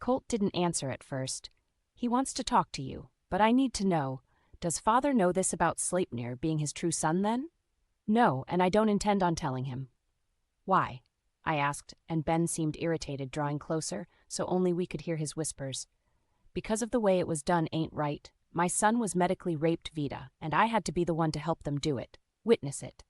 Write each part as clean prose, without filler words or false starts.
Colt didn't answer at first. He wants to talk to you, but I need to know, does father know this about Sleipnir being his true son then? No, and I don't intend on telling him. Why? I asked, and Ben seemed irritated, drawing closer, so only we could hear his whispers. Because of the way it was done ain't right. My son was medically raped, Vida, and I had to be the one to help them do it, witness it.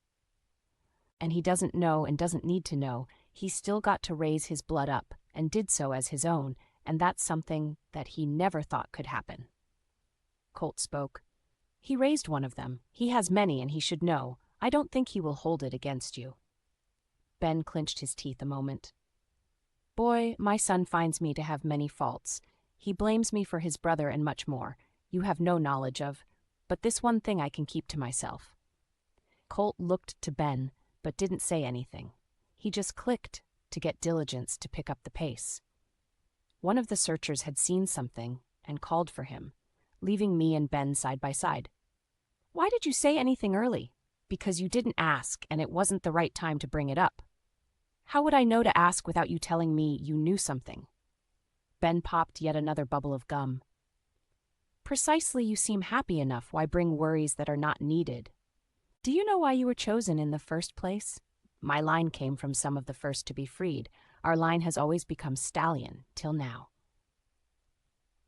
And he doesn't know and doesn't need to know. He's still got to raise his blood up, and did so as his own, and that's something that he never thought could happen. Colt spoke. He raised one of them. He has many, and he should know. I don't think he will hold it against you. Ben clenched his teeth a moment. Boy, my son finds me to have many faults. He blames me for his brother and much more. You have no knowledge of. But this one thing I can keep to myself. Colt looked to Ben, but didn't say anything. He just clicked to get diligence to pick up the pace. One of the searchers had seen something and called for him, leaving me and Ben side by side. Why did you say anything early? Because you didn't ask, and it wasn't the right time to bring it up. How would I know to ask without you telling me you knew something? Ben popped yet another bubble of gum. Precisely, you seem happy enough. Why bring worries that are not needed? Do you know why you were chosen in the first place? My line came from some of the first to be freed. Our line has always become stallion, till now.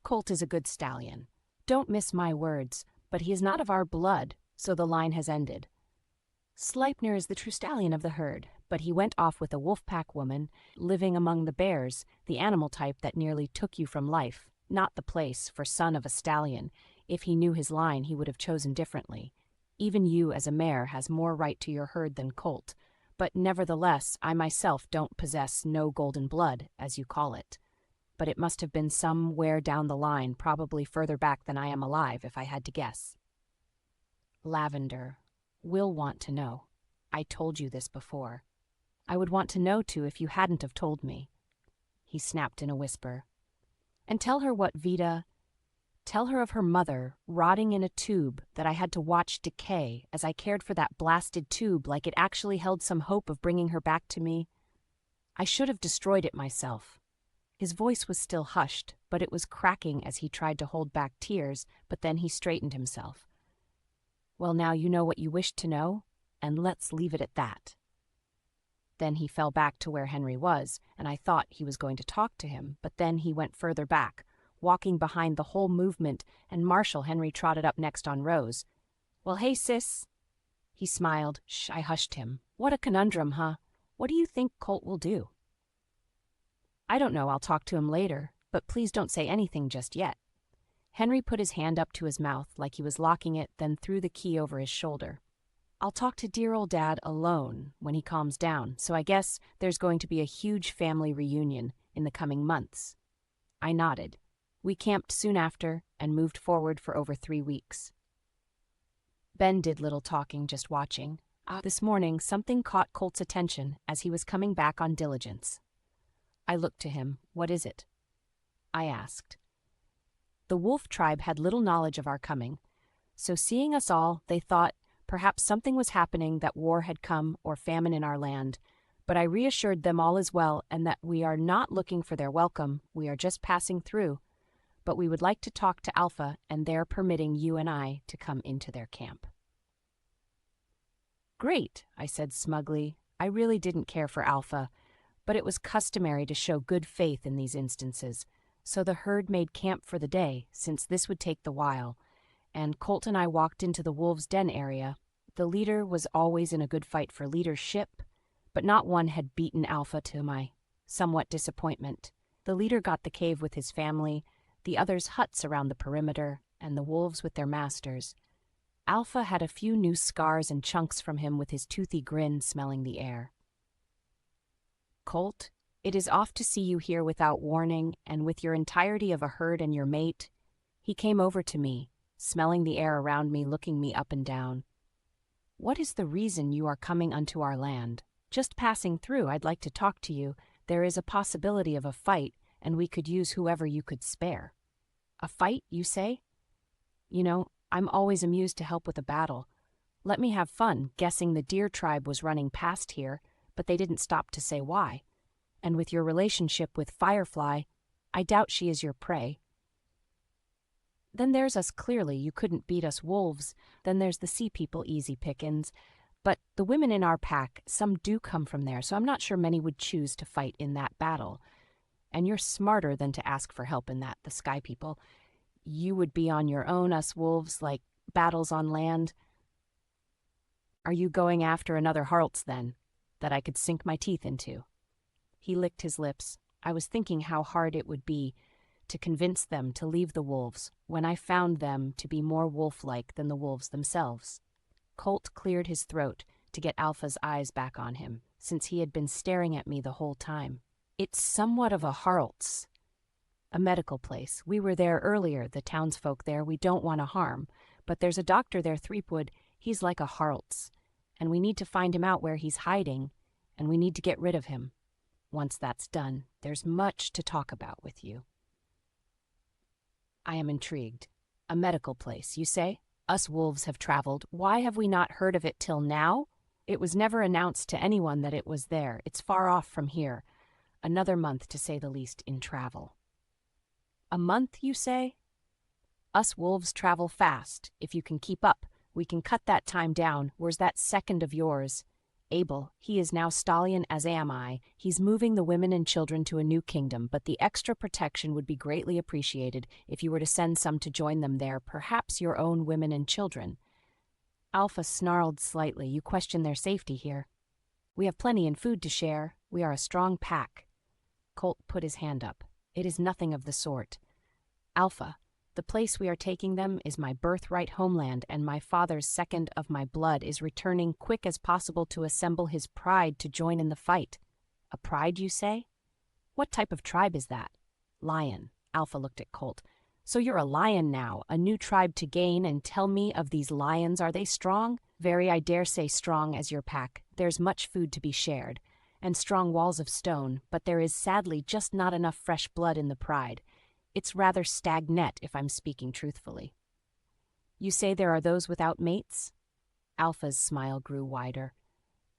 Colt is a good stallion. Don't miss my words, but he is not of our blood, so the line has ended. Sleipnir is the true stallion of the herd, but he went off with a wolf-pack woman, living among the bears, the animal type that nearly took you from life, not the place for son of a stallion. If he knew his line, he would have chosen differently. Even you, as a mare, has more right to your herd than Colt, but nevertheless, I myself don't possess no golden blood, as you call it. But it must have been somewhere down the line, probably further back than I am alive, if I had to guess. Lavender will want to know. I told you this before. I would want to know, too, if you hadn't have told me. He snapped in a whisper. And tell her what, Vida? Tell her of her mother, rotting in a tube that I had to watch decay as I cared for that blasted tube like it actually held some hope of bringing her back to me. I should have destroyed it myself. His voice was still hushed, but it was cracking as he tried to hold back tears, but then he straightened himself. Well, now you know what you wished to know, and let's leave it at that. Then he fell back to where Henry was, and I thought he was going to talk to him, but then he went further back, walking behind the whole movement, and Marshal Henry trotted up next on Rose. Well, hey, sis. He smiled. Shh, I hushed him. What a conundrum, huh? What do you think Colt will do? I don't know, I'll talk to him later, but please don't say anything just yet. Henry put his hand up to his mouth like he was locking it, then threw the key over his shoulder. I'll talk to dear old Dad alone when he calms down, so I guess there's going to be a huge family reunion in the coming months. I nodded. We camped soon after and moved forward for over 3 weeks. Ben did little talking, just watching. This morning, something caught Colt's attention as he was coming back on diligence. I looked to him. What is it? I asked. The wolf tribe had little knowledge of our coming, so seeing us all, they thought perhaps something was happening, that war had come or famine in our land, but I reassured them all is well and that we are not looking for their welcome, we are just passing through, but we would like to talk to Alpha and they're permitting you and I to come into their camp. Great, I said smugly. I really didn't care for Alpha, but it was customary to show good faith in these instances, so the herd made camp for the day, since this would take the while, and Colt and I walked into the wolves' den area. The leader was always in a good fight for leadership, but not one had beaten Alpha, to my somewhat disappointment. The leader got the cave with his family, the others huts around the perimeter, and the wolves with their masters. Alpha had a few new scars and chunks from him with his toothy grin smelling the air. Colt, it is off to see you here without warning, and with your entirety of a herd and your mate. He came over to me, smelling the air around me, looking me up and down. What is the reason you are coming unto our land? Just passing through, I'd like to talk to you. There is a possibility of a fight, and we could use whoever you could spare. A fight, you say? You know, I'm always amused to help with a battle. Let me have fun, guessing the deer tribe was running past here, but they didn't stop to say why. And with your relationship with Firefly, I doubt she is your prey. Then there's us clearly, you couldn't beat us wolves. Then there's the sea people, easy pickings. But the women in our pack, some do come from there, so I'm not sure many would choose to fight in that battle. And you're smarter than to ask for help in that, the sky people. You would be on your own, us wolves, like battles on land. Are you going after another Harlts, then, that I could sink my teeth into? He licked his lips. I was thinking how hard it would be to convince them to leave the wolves when I found them to be more wolf-like than the wolves themselves. Colt cleared his throat to get Alpha's eyes back on him, since he had been staring at me the whole time. It's somewhat of a Harlts. A medical place. We were there earlier, the townsfolk there. We don't want to harm. But there's a doctor there, Threepwood. He's like a Harlts. And we need to find him out where he's hiding, and we need to get rid of him. Once that's done, there's much to talk about with you. I am intrigued. A medical place, you say? Us wolves have traveled. Why have we not heard of it till now? It was never announced to anyone that it was there. It's far off from here. Another month, to say the least, in travel. A month, you say? Us wolves travel fast. If you can keep up, we can cut that time down. Where's that second of yours? Abel, he is now stallion, as am I. He's moving the women and children to a new kingdom, but the extra protection would be greatly appreciated if you were to send some to join them there, perhaps your own women and children. Alpha snarled slightly. You question their safety here. We have plenty and food to share. We are a strong pack. Colt put his hand up. It is nothing of the sort. Alpha, the place we are taking them is my birthright homeland, and my father's second of my blood is returning quick as possible to assemble his pride to join in the fight. A pride, you say? What type of tribe is that? Lion. Alpha looked at Colt. So you're a lion now, a new tribe to gain, and tell me of these lions, are they strong? Very, I dare say, strong as your pack. There's much food to be shared, and strong walls of stone, but there is sadly just not enough fresh blood in the pride. It's rather stagnant, if I'm speaking truthfully. You say there are those without mates? Alpha's smile grew wider.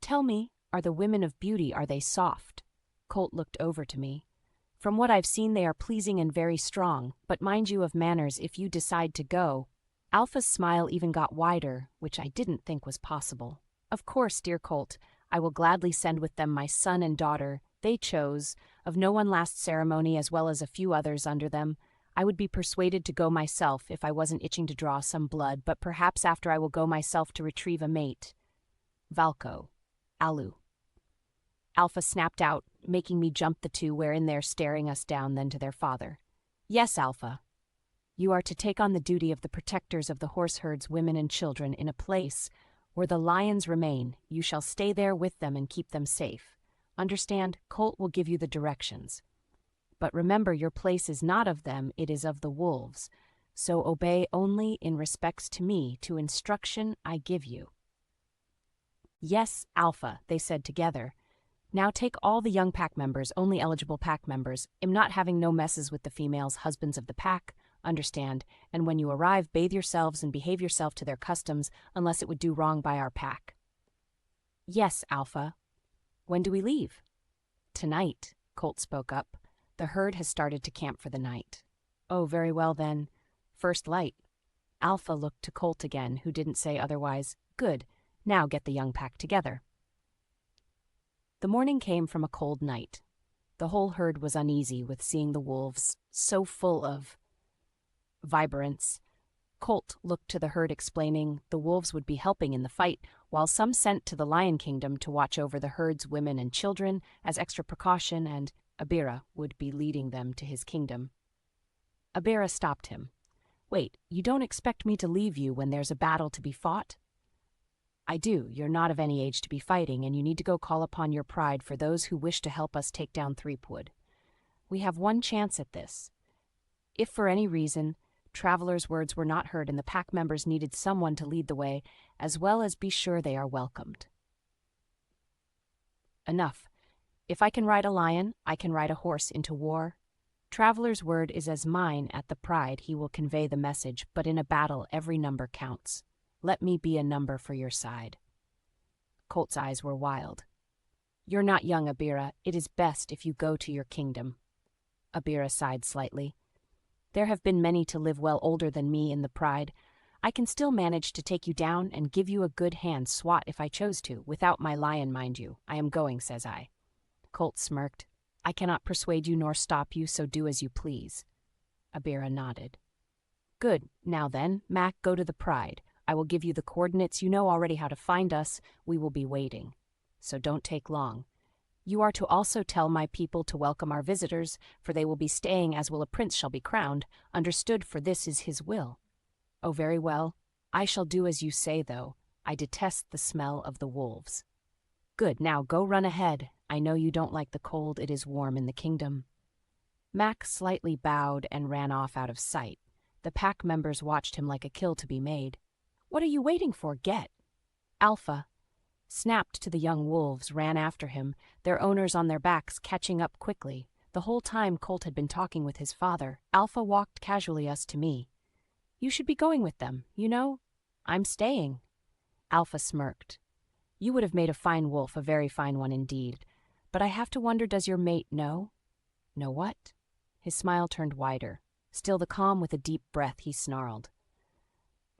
Tell me, are the women of beauty, are they soft? Colt looked over to me. From what I've seen, they are pleasing and very strong, but mind you of manners if you decide to go. Alpha's smile even got wider, which I didn't think was possible. Of course, dear Colt, I will gladly send with them my son and daughter. They chose, of no one last ceremony as well as a few others under them. I would be persuaded to go myself if I wasn't itching to draw some blood, but perhaps after I will go myself to retrieve a mate. Valko. Alu. Alpha snapped out, making me jump the two wherein they're staring us down, then to their father. Yes, Alpha. You are to take on the duty of the protectors of the horse herds, women and children, in a place where the lions remain. You shall stay there with them and keep them safe. Understand, Colt will give you the directions. But remember, your place is not of them, it is of the wolves. So obey only in respects to me, to instruction I give you. Yes, Alpha, they said together. Now take all the young pack members, only eligible pack members. Am not having no messes with the females, husbands of the pack. Understand, and when you arrive, bathe yourselves and behave yourself to their customs, unless it would do wrong by our pack. Yes, Alpha. When do we leave? Tonight, Colt spoke up. The herd has started to camp for the night. Oh, very well then. First light. Alpha looked to Colt again, who didn't say otherwise. Good. Now get the young pack together. The morning came from a cold night. The whole herd was uneasy with seeing the wolves, so full of vibrance. Colt looked to the herd, explaining the wolves would be helping in the fight, while some sent to the Lion Kingdom to watch over the herd's women and children as extra precaution, and Abira would be leading them to his kingdom. Abira stopped him. Wait, you don't expect me to leave you when there's a battle to be fought? I do. You're not of any age to be fighting, and you need to go call upon your pride for those who wish to help us take down Threepwood. We have one chance at this. If for any reason Traveler's words were not heard and the pack members needed someone to lead the way, as well as be sure they are welcomed. Enough. If I can ride a lion, I can ride a horse into war. Traveler's word is as mine at the pride. He will convey the message, but in a battle every number counts. Let me be a number for your side. Colt's eyes were wild. You're not young, Abira. It is best if you go to your kingdom. Abira sighed slightly. There have been many to live well older than me in the pride. I can still manage to take you down and give you a good hand swat if I chose to, without my lion, mind you. I am going, says I. Colt smirked. I cannot persuade you nor stop you, so do as you please. Abira nodded. Good. Now then, Mac, go to the pride. I will give you the coordinates. You know already how to find us. We will be waiting. So don't take long. You are to also tell my people to welcome our visitors, for they will be staying as will a prince shall be crowned. Understood, for this is his will. Oh, very well. I shall do as you say, though. I detest the smell of the wolves. Good, now go run ahead. I know you don't like the cold. It is warm in the kingdom. Mac slightly bowed and ran off out of sight. The pack members watched him like a kill to be made. What are you waiting for? Get! Alpha, snapped to the young wolves, ran after him, their owners on their backs catching up quickly. The whole time Colt had been talking with his father, Alpha walked casually us to me. You should be going with them, you know. I'm staying. Alpha smirked. You would have made a fine wolf, a very fine one indeed. But I have to wonder, does your mate know? Know what? His smile turned wider. Still the calm with a deep breath, he snarled.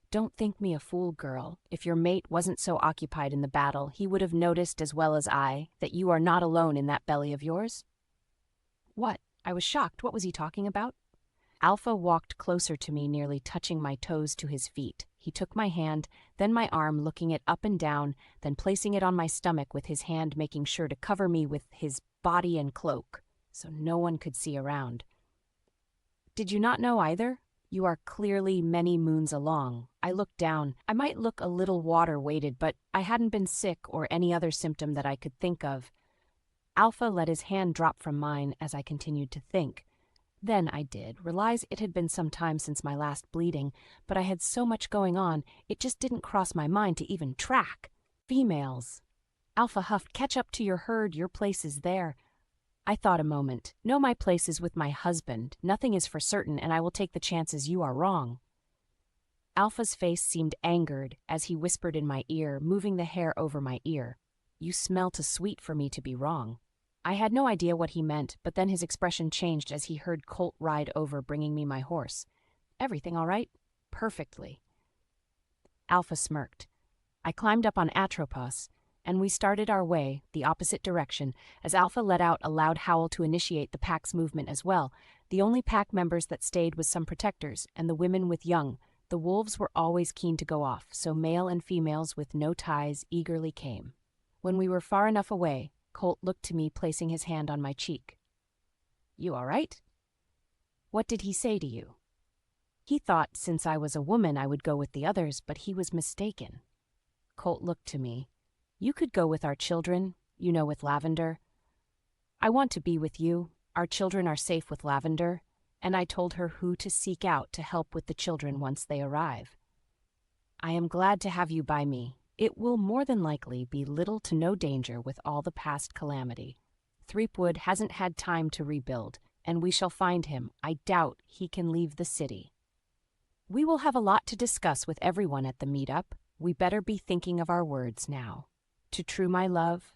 Don't think me a fool, girl. If your mate wasn't so occupied in the battle, he would have noticed as well as I that you are not alone in that belly of yours. What? I was shocked. What was he talking about? Alpha walked closer to me, nearly touching my toes to his feet. He took my hand, then my arm, looking it up and down, then placing it on my stomach with his hand, making sure to cover me with his body and cloak, so no one could see around. Did you not know either? You are clearly many moons along. I looked down. I might look a little water-weighted, but I hadn't been sick or any other symptom that I could think of. Alpha let his hand drop from mine as I continued to think. Then I did realize it had been some time since my last bleeding, but I had so much going on, it just didn't cross my mind to even track. Females. Alpha huffed, catch up to your herd, your place is there. I thought a moment. No, my place is with my husband. Nothing is for certain, and I will take the chances you are wrong. Alpha's face seemed angered as he whispered in my ear, moving the hair over my ear. You smell too sweet for me to be wrong. I had no idea what he meant, but then his expression changed as he heard Colt ride over, bringing me my horse. Everything all right? Perfectly. Alpha smirked. I climbed up on Atropos, and we started our way, the opposite direction, as Alpha let out a loud howl to initiate the pack's movement as well. The only pack members that stayed was some protectors, and the women with young. The wolves were always keen to go off, so male and females with no ties eagerly came. When we were far enough away, Colt looked to me, placing his hand on my cheek. You all right? What did he say to you? He thought since I was a woman I would go with the others, but he was mistaken. Colt looked to me. You could go with our children, you know, with Lavender. I want to be with you. Our children are safe with Lavender, and I told her who to seek out to help with the children once they arrive. I am glad to have you by me. It will more than likely be little to no danger with all the past calamity. Threepwood hasn't had time to rebuild, and we shall find him. I doubt he can leave the city. We will have a lot to discuss with everyone at the meetup. We better be thinking of our words now. To True, my love,